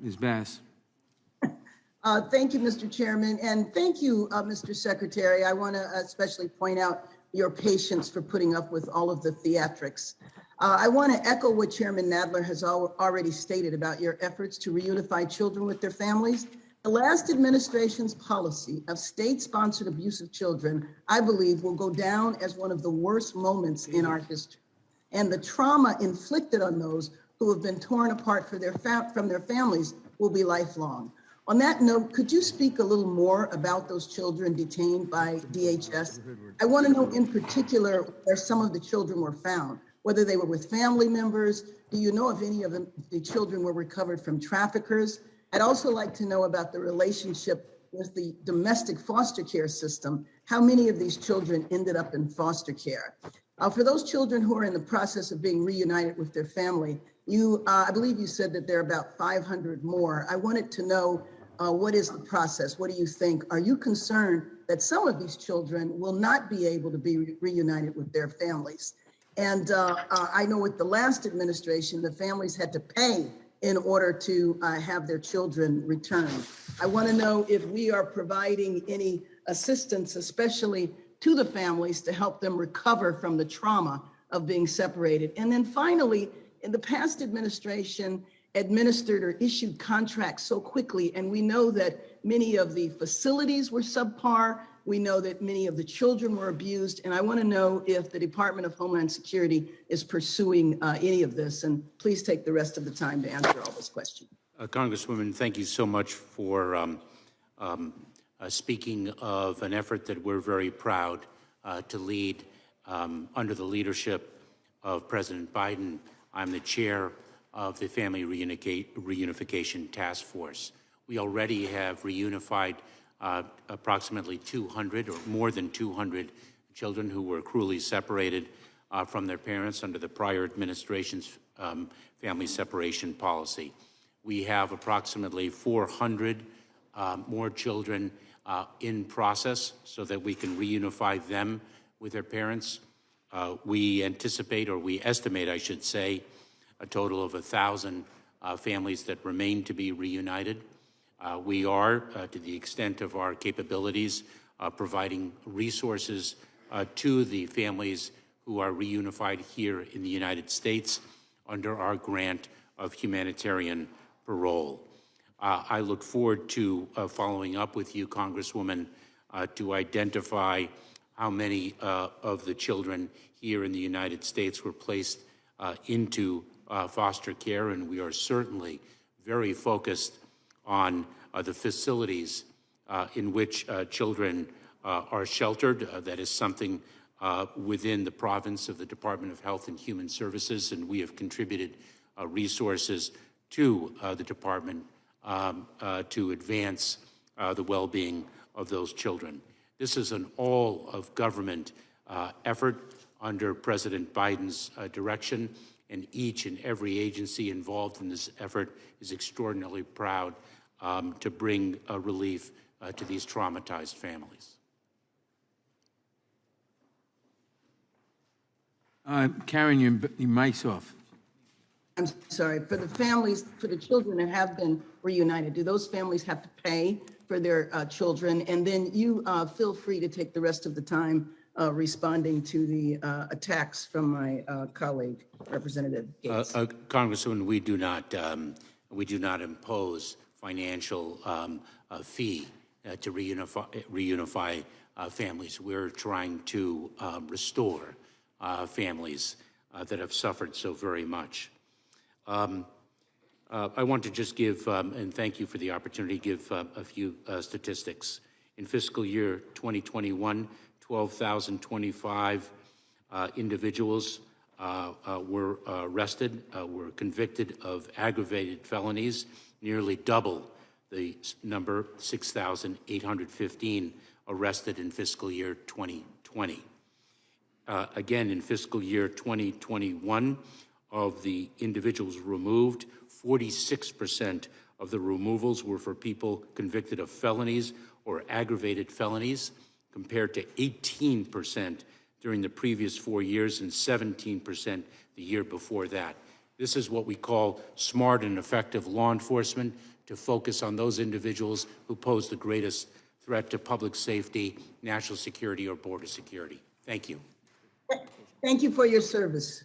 Ms. Bass. Thank you, Mr. Chairman, and thank you, Mr. Secretary. I want to especially point out your patience for putting up with all of the theatrics. I want to echo what Chairman Nadler has already stated about your efforts to reunify children with their families. The last administration's policy of state-sponsored abuse of children, I believe, will go down as one of the worst moments in our history. And the trauma inflicted on those who have been torn apart from their families will be lifelong. On that note, could you speak a little more about those children detained by DHS? I want to know in particular where some of the children were found, whether they were with family members. Do you know if any of the children were recovered from traffickers? I'd also like to know about the relationship with the domestic foster care system. How many of these children ended up in foster care? For those children who are in the process of being reunited with their family, I believe you said that there are about 500 more. I wanted to know what is the process? What do you think? Are you concerned that some of these children will not be able to be reunited with their families? And I know with the last administration, the families had to pay in order to have their children returned. I want to know if we are providing any assistance, especially to the families, to help them recover from the trauma of being separated. And then finally, in the past administration, administered or issued contracts so quickly, and we know that many of the facilities were subpar. We know that many of the children were abused, and I want to know if the Department of Homeland Security is pursuing any of this, and please take the rest of the time to answer all those questions. Congresswoman, thank you so much for speaking of an effort that we're very proud to lead under the leadership of President Biden. I'm the chair of the Family Reunification Task Force. We already have reunified approximately 200 or more than 200 children who were cruelly separated from their parents under the prior administration's family separation policy. We have approximately 400 more children in process so that we can reunify them with their parents. We anticipate, or we estimate, I should say, a total of 1,000 families that remain to be reunited. We are, to the extent of our capabilities, providing resources to the families who are reunified here in the United States under our grant of humanitarian parole. I look forward to following up with you, Congresswoman, to identify how many of the children here in the United States were placed into foster care, and we are certainly very focused on the facilities in which children are sheltered. That is something within the province of the Department of Health and Human Services, and we have contributed resources to the department to advance the well-being of those children. This is an all-of-government effort under President Biden's direction, and each and every agency involved in this effort is extraordinarily proud to bring relief to these traumatized families. Karen, your mic's off. I'm sorry, for the families, for the children that have been reunited, do those families have to pay for their children? And then you feel free to take the rest of the time responding to the attacks from my colleague, Representative Gates. Congresswoman, we do not impose financial fee to reunify families. We're trying to restore families that have suffered so very much. I want to just give, and thank you for the opportunity, to give a few statistics. In fiscal year 2021, 12,025 individuals were arrested, were convicted of aggravated felonies, nearly double the number, 6,815 arrested in fiscal year 2020. Again, in fiscal year 2021, of the individuals removed, 46% of the removals were for people convicted of felonies or aggravated felonies, compared to 18% during the previous 4 years and 17% the year before that. This is what we call smart and effective law enforcement, to focus on those individuals who pose the greatest threat to public safety, national security, or border security. Thank you. Thank you for your service.